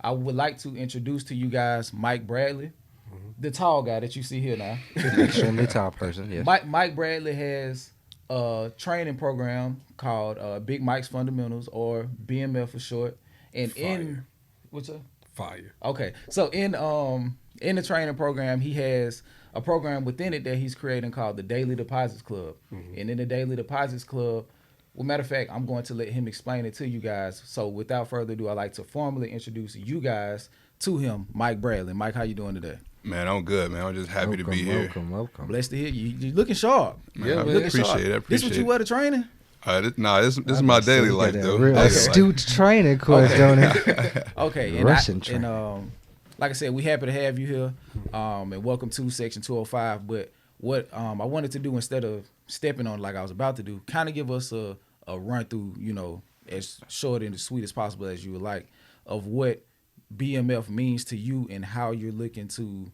I would like to introduce to you guys Mike Bradley, the tall guy that you see here now. Extremely tall person, yes. Mike Bradley has a training program called Big Mike's Fundamentals, or BMF for short. And in what's up? Fire. Okay, so in the training program, he has a program within it that he's creating called the Daily Deposits Club. And in the Daily Deposits Club, well, matter of fact, I'm going to let him explain it to you guys. So without further ado, I'd like to formally introduce you guys to him, Mike Bradley. Mike, how you doing today? Man, I'm good, man. I'm just happy to be here. Welcome. Blessed to hear you. You're looking sharp. Man, I appreciate it. This what you wear to training? This is my daily life, though. Real astute training course, don't it? Okay. Russian training. Like I said, we happy to have you here, and welcome to Section 205. But what I wanted to do, instead of stepping on like I was about to do, kind of give us a run through, as short and as sweet as possible as you would like, of what BMF means to you and how you're looking to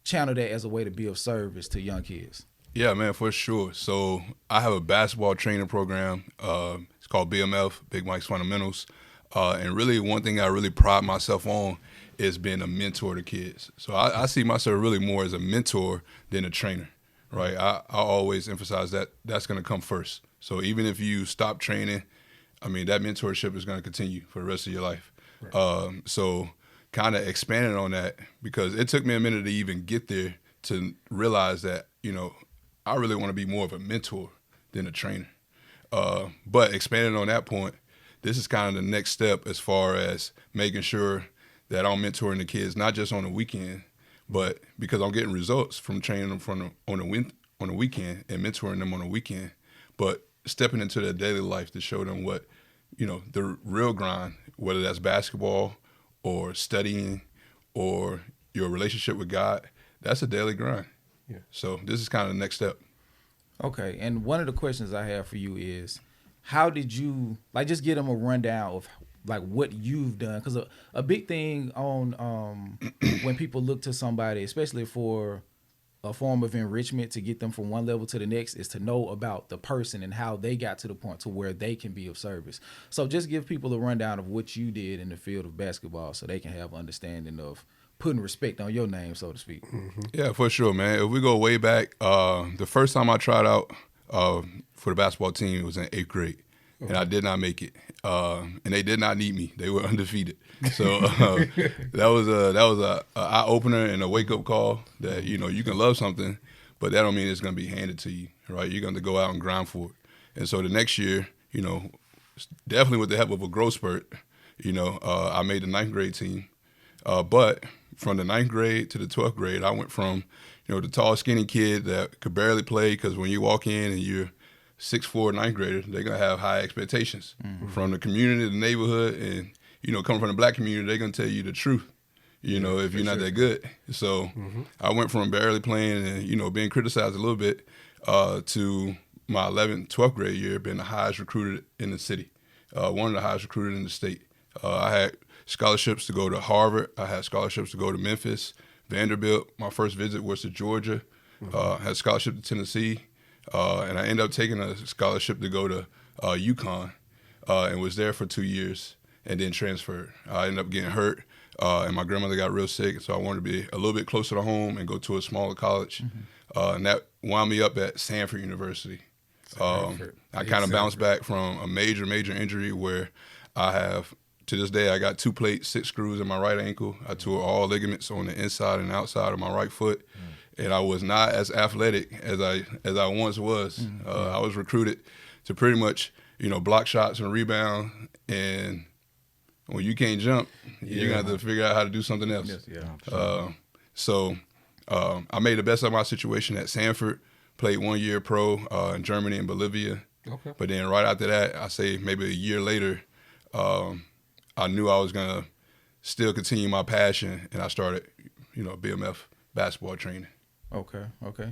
channel that as a way to be of service to young kids. Yeah, man, for sure. So I have a basketball training program. It's called BMF, Big Mike's Fundamentals. And really one thing I really pride myself on is being a mentor to kids. So I see myself really more as a mentor than a trainer, right? I always emphasize that that's going to come first. So even if you stop training, I mean, that mentorship is going to continue for the rest of your life. Right. So kind of expanding on that, because it took me a minute to even get there to realize that, I really want to be more of a mentor than a trainer. But expanding on that point, this is kind of the next step as far as making sure that I'm mentoring the kids, not just on the weekend, but because I'm getting results from training them on the weekend and mentoring them on the weekend, but stepping into their daily life to show them what, the real grind, whether that's basketball or studying or your relationship with God, that's a daily grind. Yeah. So this is kind of the next step. Okay, and one of the questions I have for you is, how did you, just get them a rundown of what you've done? Because a big thing on when people look to somebody, especially for a form of enrichment to get them from one level to the next, is to know about the person and how they got to the point to where they can be of service. So just give people a rundown of what you did in the field of basketball so they can have understanding of putting respect on your name, so to speak. Mm-hmm. Yeah, for sure, man. If we go way back, the first time I tried out for the basketball team was in 8th grade. And I did not make it, and they did not need me. They were undefeated, so that was a eye opener and a wake up call that you can love something, but that don't mean it's gonna be handed to you, right? You're gonna go out and grind for it. And so the next year, definitely with the help of a growth spurt, I made the 9th grade team, but from the 9th grade to the 12th grade, I went from the tall, skinny kid that could barely play, because when you walk in and you're 6'4" 9th grader, they're gonna have high expectations from the community, the neighborhood, and coming from the black community, they're gonna tell you the truth. If you're not that good. So I went from barely playing and being criticized a little bit to my 11th, 12th grade year being the highest recruited in the city, one of the highest recruited in the state. I had scholarships to go to Harvard. I had scholarships to go to Memphis, Vanderbilt. My first visit was to Georgia. I had a scholarship to Tennessee. And I ended up taking a scholarship to go to UConn and was there for 2 years and then transferred. I ended up getting hurt, and my grandmother got real sick, so I wanted to be a little bit closer to home and go to a smaller college. And that wound me up at Sanford University. I kind of bounced back from a major injury where I have, to this day, I got 2 plates, 6 screws in my right ankle. I tore all ligaments on the inside and outside of my right foot. And I was not as athletic as I once was. I was recruited to pretty much, block shots and rebound. And when you can't jump, you're going to have to figure out how to do something else. Yes, yeah. So I made the best of my situation at Sanford, played 1 year pro in Germany and Bolivia. Okay. But then right after that, I say maybe a year later, I knew I was going to still continue my passion. And I started, BMF basketball training. Okay.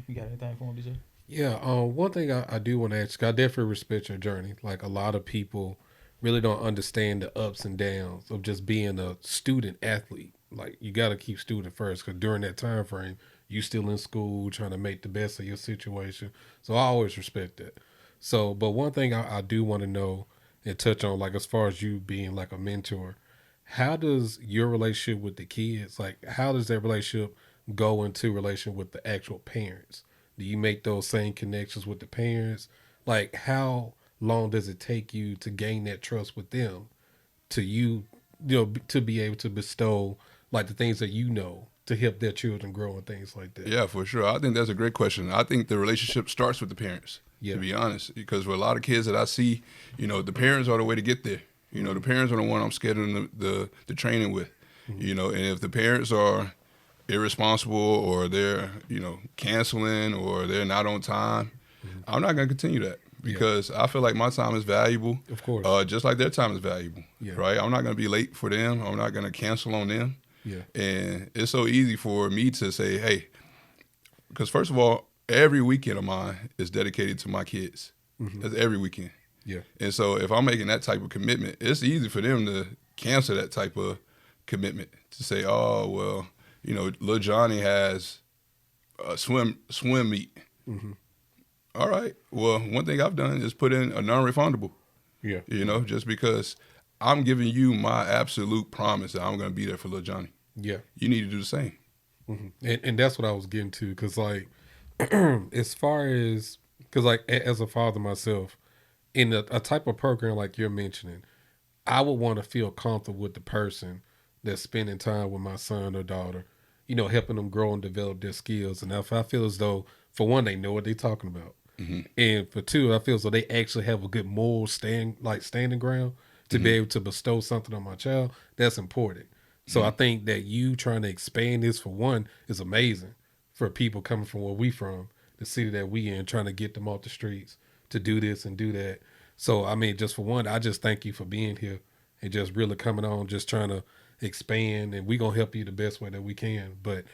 You got anything for him, DJ? Yeah, one thing I do want to ask, I definitely respect your journey. Like, a lot of people really don't understand the ups and downs of just being a student athlete. Like, you got to keep student first, because during that time frame, you still in school trying to make the best of your situation. So I always respect that. So, but one thing I do want to know and touch on, like, as far as you being like a mentor, how does your relationship with the kids, like how does that relationship go into relation with the actual parents? Do you make those same connections with the parents? Like how long does it take you to gain that trust with them to to be able to bestow like the things that to help their children grow and things like that? Yeah, for sure. I think that's a great question. I think the relationship starts with the parents, to be honest, because with a lot of kids that I see, the parents are the way to get there. The parents are the one I'm scheduling the training with, and if the parents are irresponsible or they're, canceling or they're not on time, I'm not going to continue that because I feel like my time is valuable. Of course. Just like their time is valuable, right? I'm not going to be late for them. I'm not going to cancel on them. Yeah. And it's so easy for me to say, hey, because first of all, every weekend of mine is dedicated to my kids. That's every weekend. Yeah. And so if I'm making that type of commitment, it's easy for them to cancel that type of commitment to say, oh, well, little Johnny has a swim meet. All right. Well, one thing I've done is put in a non-refundable. Yeah. Just because I'm giving you my absolute promise that I'm going to be there for little Johnny. Yeah. You need to do the same. And that's what I was getting to, because like as far as, because like as a father myself, in a type of program like you're mentioning, I would want to feel comfortable with the person that's spending time with my son or daughter, helping them grow and develop their skills. And if I feel as though, for one, they know what they're talking about, and for two, I feel as though they actually have a good moral standing ground to be able to bestow something on my child, that's important. So I think that you trying to expand this, for one, is amazing for people coming from where we from, the city that we in, trying to get them off the streets to do this and do that. So, I mean, just for one, I just thank you for being here and just really coming on, just trying to expand, and we going to help you the best way that we can. But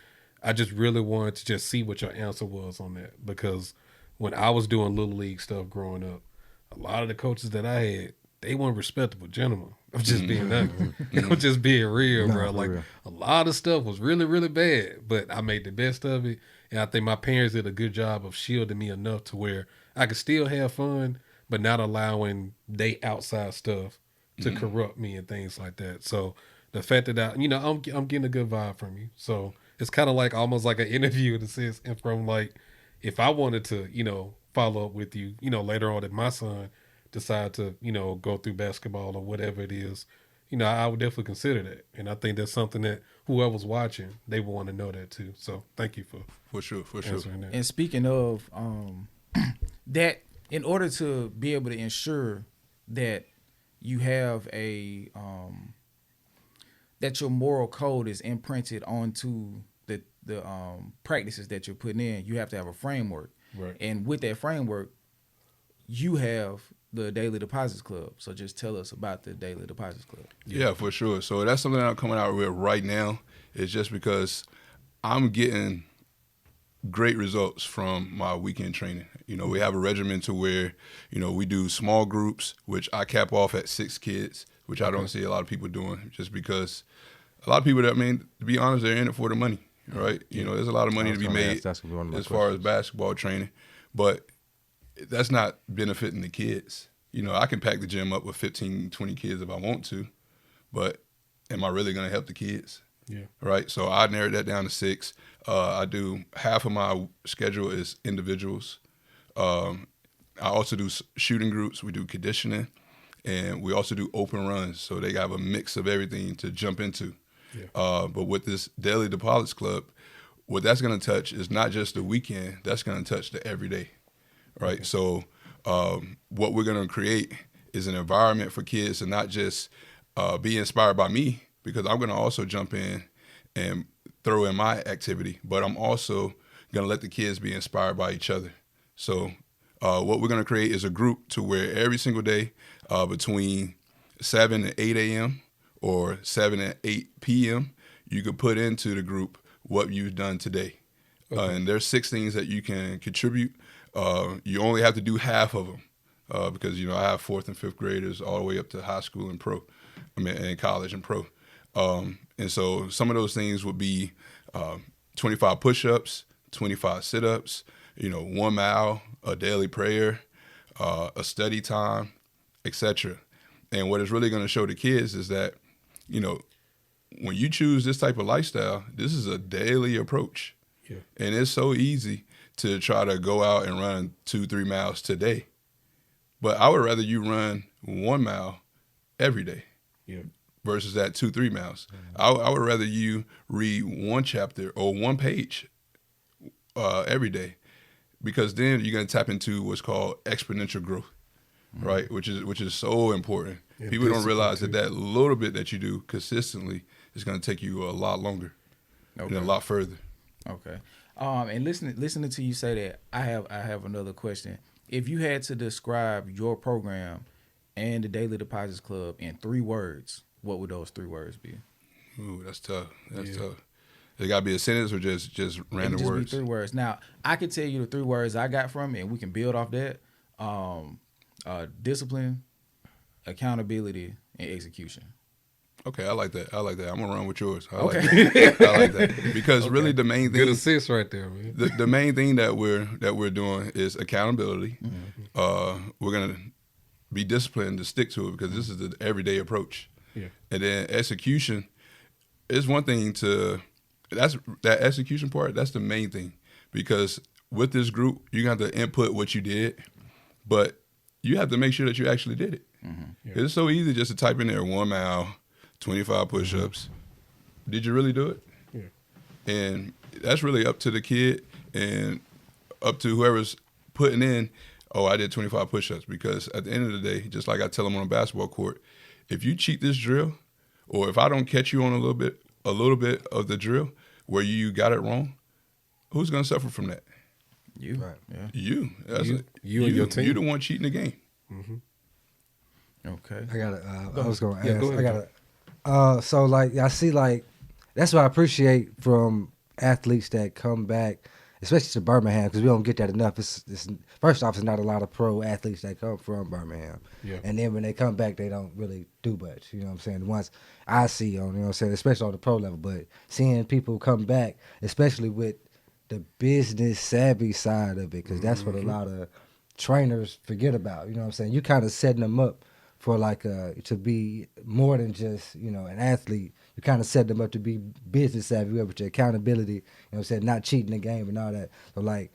I just really wanted to just see what your answer was on that, because when I was doing Little League stuff growing up, a lot of the coaches that I had, they weren't respectable gentlemen. I'm just being honest. I'm just being real, bro. Like, a lot of stuff was really, really bad, but I made the best of it. And I think my parents did a good job of shielding me enough to where I could still have fun, but not allowing they outside stuff to corrupt me and things like that. So the fact that I'm getting a good vibe from you. So it's kind of like almost like an interview in a sense. And from like, if I wanted to, follow up with you, later on, if my son decide to, go through basketball or whatever it is, I would definitely consider that. And I think that's something that whoever's watching, they will want to know that too. So thank you for sure. answering that. And speaking of that, in order to be able to ensure that you have a that your moral code is imprinted onto the practices that you're putting in, you have to have a framework. Right. And with that framework, you have the Daily Deposits Club. So just tell us about the Daily Deposits Club. Yeah, for sure. So that's something that I'm coming out with right now. It's just because I'm getting great results from my weekend training. We have a regimen to where, we do small groups, which I cap off at 6 kids, which I don't see a lot of people doing, just because a lot of people that, to be honest, they're in it for the money, right? There's a lot of money to be made as far as basketball training, but that's not benefiting the kids. I can pack the gym up with 15, 20 kids if I want to, but am I really going to help the kids? Yeah. Right. So I narrowed that down to 6. I do half of my schedule is individuals. I also do shooting groups. We do conditioning, and we also do open runs. So they have a mix of everything to jump into. Yeah. But with this Daily Deposits Club, what that's going to touch is not just the weekend. That's going to touch the everyday. Right. Okay. So what we're going to create is an environment for kids to not just be inspired by me, because I'm going to also jump in and throw in my activity, but I'm also going to let the kids be inspired by each other. So what we're going to create is a group to where every single day between 7 and 8 a.m. or 7 and 8 p.m., you could put into the group what you've done today. Okay. And there's 6 things that you can contribute. You only have to do half of them because, I have 4th and 5th graders all the way up to high school and and college and pro. And so some of those things would be 25 push-ups, 25 sit-ups, 1 mile, a daily prayer, a study time, etc. And what it's really going to show the kids is that, when you choose this type of lifestyle, this is a daily approach. Yeah. And it's so easy to try to go out and run 2-3 miles today. But I would rather you run 1 mile every day. Yeah. Versus that 2-3 miles. I would rather you read one chapter or one page every day, because then you're gonna tap into what's called exponential growth, right? Which is so important. Yeah, people don't realize that little bit that you do consistently is gonna take you a lot longer and a lot further. Okay. And listening to you say that, I have another question. If you had to describe your program and the Daily Deposits Club in 3 words, what would those 3 words be? Ooh, that's tough. That's tough. It got to be a sentence or just random just words? Be 3 words. Now, I can tell you the 3 words I got from it, and we can build off that. Discipline, accountability, and execution. Okay, I like that. I'm going to run with yours. I like that. Because really the main thing... Good assist right there, man. The main thing that we're doing is accountability. We're going to be disciplined to stick to it, because this is the everyday approach. Yeah. And then execution is one thing that execution part, that's the main thing. Because with this group, you got to input what you did, but you have to make sure that you actually did it. Yeah. It's so easy just to type in there 1 mile, 25 push-ups. Did you really do it? Yeah. And that's really up to the kid and up to whoever's putting in, oh, I did 25 push-ups. Because at the end of the day, just like I tell them on a basketball court, if you cheat this drill, or if I don't catch you on a little bit of the drill where you got it wrong, who's going to suffer from that? You. Right. Yeah. You. You and your team. You're the one cheating the game. Okay. I got I was going to Yeah, ask. go ahead. I got so like I see like that's what I appreciate from athletes that come back, especially to Birmingham, because we don't get that enough. It's first off, it's not a lot of pro athletes that come from Birmingham. Yeah. And then when they come back, they don't really do much. You know what I'm saying? Once I see on, you know what I'm saying, especially on the pro level, but seeing people come back, especially with the business savvy side of it, because that's what a lot of trainers forget about. You know what I'm saying? You kind of setting them up for like to be more than just, you know, an athlete. You kind of set them up to be business savvy with your accountability, you know what I'm saying, not cheating the game and all that. So like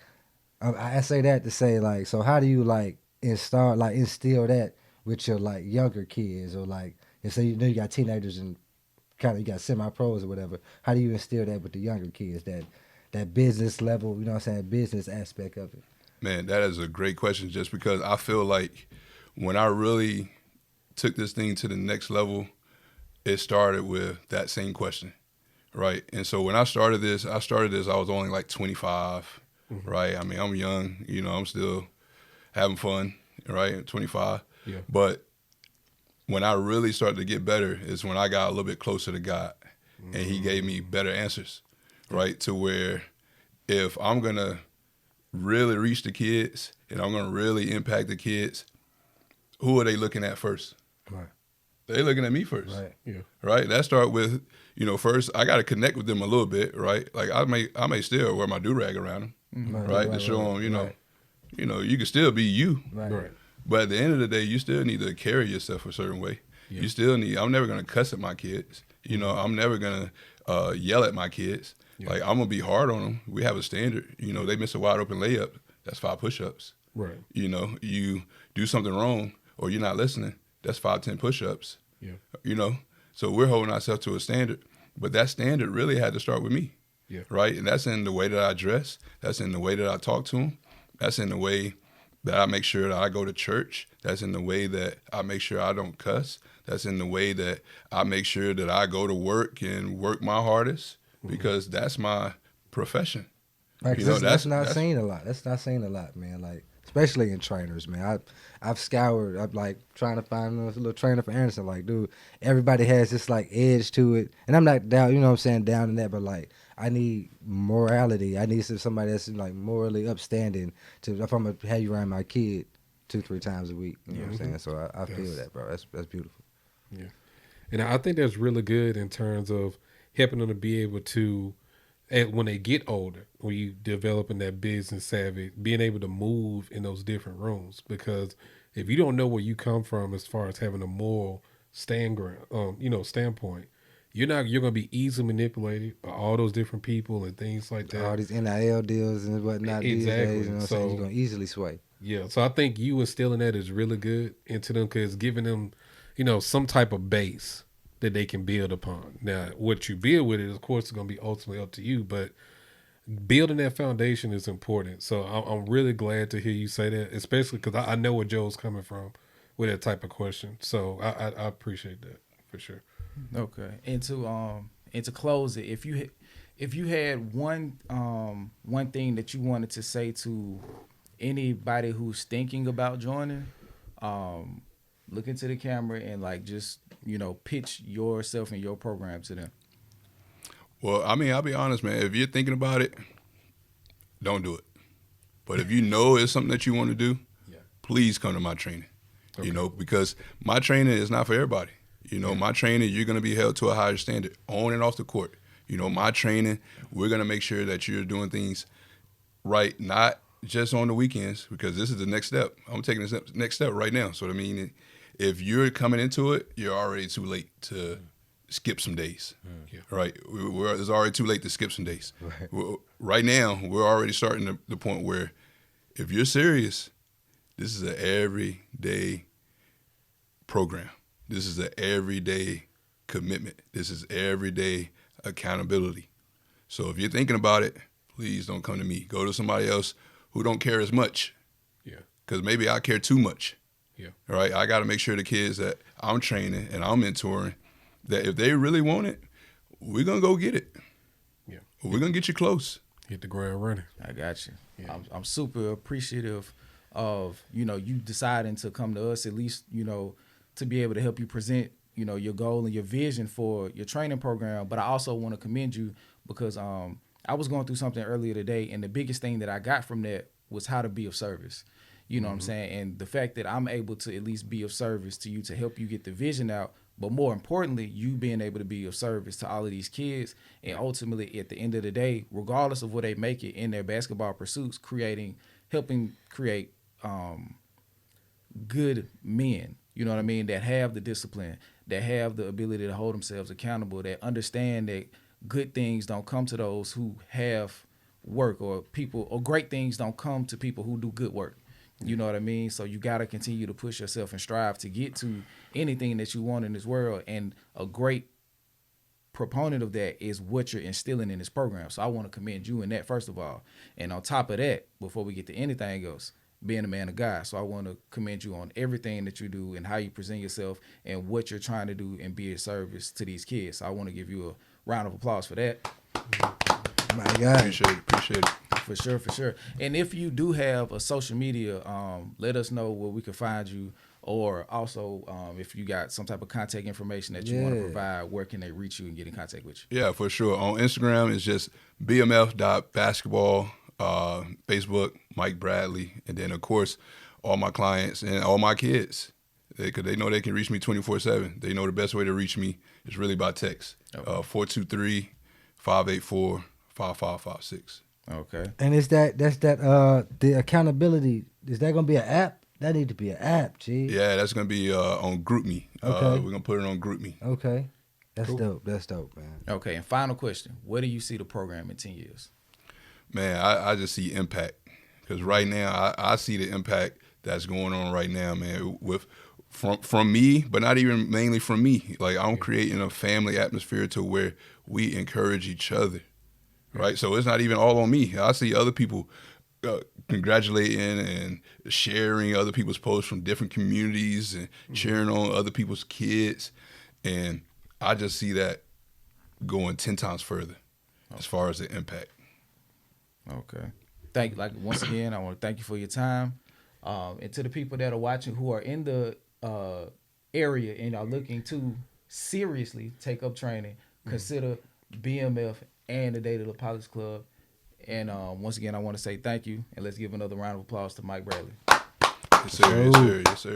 I say that to say like, so how do you like instill that with your like younger kids, or like, and so you know you got teenagers and kind of you got semi-pros or whatever. How do you instill that with the younger kids, that business level, you know what I'm saying, business aspect of it? Man, that is a great question, just because I feel like when I really took this thing to the next level, it started with that same question, right? And so when I started this, I was only like 25, right? I mean, I'm young, you know, I'm still having fun, right? 25. Yeah. But when I really started to get better is when I got a little bit closer to God, and he gave me better answers, right? To where if I'm going to really reach the kids and I'm going to really impact the kids, who are they looking at first? Right. They're looking at me first. Right. Yeah. Right? That start with, you know, first I got to connect with them a little bit, right? Like I may still wear my do-rag around them, right? To show them, you know, you can still be you. Right. But at the end of the day, you still need to carry yourself a certain way. Yeah. You still need, I'm never going to cuss at my kids. You know, I'm never going to yell at my kids. Yeah. Like, I'm going to be hard on them. We have a standard. You know, they miss a wide open layup. That's 5 push-ups. Right. You know, you do something wrong or you're not listening. That's 5, 10 push-ups. Yeah. You know, so we're holding ourselves to a standard. But that standard really had to start with me. Yeah. Right? And that's in the way that I dress. That's in the way that I talk to them. That's in the way that I make sure that I go to church. That's in the way that I make sure I don't cuss. That's in the way that I make sure that I go to work and work my hardest, because that's my profession. Right, You know, that's not seen a lot. That's not seen a lot, man. Like, especially in trainers, man. I've scoured. I'm like trying to find a little trainer for Anderson. Like, dude, everybody has this like edge to it, and I'm not down. You know what I'm saying, down in that, but like, I need morality. I need somebody that's like morally upstanding to if I'm gonna have you around my kid 2-3 times a week. You know what I'm saying? So I feel that, bro. That's beautiful. Yeah. And I think that's really good in terms of helping them to be able to, when they get older, when you developing that business savvy, being able to move in those different rooms. Because if you don't know where you come from as far as having a moral standpoint, you're gonna be easily manipulated by all those different people and things like that. All these NIL deals and whatnot these days, you know what I'm saying? You're gonna easily sway. Yeah, so I think you instilling that is really good into them because giving them, some type of base that they can build upon. Now, what you build with it, of course, is going to be ultimately up to you, but building that foundation is important. So I'm really glad to hear you say that, especially because I know where Joe's coming from with that type of question. So I appreciate that for sure. Okay, and to close it, if you had one thing that you wanted to say to anybody who's thinking about joining, look into the camera and just pitch yourself and your program to them. Well, I mean, I'll be honest, man. If you're thinking about it, don't do it. But if you know it's something that you want to do, please come to my training. Okay. Because my training is not for everybody. My training, you're going to be held to a higher standard on and off the court. My training, we're going to make sure that you're doing things right, not just on the weekends, because this is the next step. I'm taking this next step right now. So, I mean, if you're coming into it, you're already too late to skip some days, right? It's already too late to skip some days. Right now, we're already starting the point where if you're serious, this is an everyday program. This is an everyday commitment. This is everyday accountability. So if you're thinking about it, please don't come to me. Go to somebody else who don't care as much. Yeah. Because maybe I care too much. Yeah. All right. I got to make sure the kids that I'm training and I'm mentoring, that if they really want it, we're going to go get it. Yeah. We're going to get you close. Hit the ground running. I got you. Yeah. I'm super appreciative of, you deciding to come to us, at least, to be able to help you present, your goal and your vision for your training program. But I also want to commend you because I was going through something earlier today, and the biggest thing that I got from that was how to be of service. You know what I'm saying? And the fact that I'm able to at least be of service to you to help you get the vision out, but more importantly, you being able to be of service to all of these kids, and ultimately at the end of the day, regardless of where they make it in their basketball pursuits, helping create good men, you know what I mean, that have the discipline, that have the ability to hold themselves accountable, that understand that good things don't come to those who have work, or great things don't come to people who do good work. You know what I mean? So you got to continue to push yourself and strive to get to anything that you want in this world. And a great proponent of that is what you're instilling in this program. So I want to commend you in that, first of all. And on top of that, before we get to anything else, being a man of God. So I want to commend you on everything that you do and how you present yourself and what you're trying to do and be a service to these kids. So I want to give you a round of applause for that. My God. Appreciate it. For sure. And if you do have a social media, let us know where we can find you, or also if you got some type of contact information that you want to provide, where can they reach you and get in contact with you? Yeah, for sure. On Instagram, it's just bmf.basketball, Facebook, Mike Bradley, and then, of course, all my clients and all my kids. Because they know they can reach me 24/7. They know the best way to reach me is really by text, 423-584-5556. Okay. And the accountability, is that gonna be an app? That need to be an app, G. Yeah, that's gonna be on GroupMe. Okay. We're gonna put it on GroupMe. Okay. That's cool. dope. That's dope, man. Okay, and final question. Where do you see the program in 10 years? Man, I just see impact. Because right now, I see the impact that's going on right now, man, from me, but not even mainly from me. Like, I'm creating a family atmosphere to where we encourage each other. Right, so it's not even all on me. I see other people congratulating and sharing other people's posts from different communities and cheering on other people's kids, and I just see that going 10 times further as far as the impact. Okay, once again, I want to thank you for your time, and to the people that are watching who are in the area and are looking to seriously take up training, consider BMF and the Data Pilots Club. And once again, I want to say thank you, and let's give another round of applause to Mike Bradley. Yes, sir. Yes, sir. Yes, sir.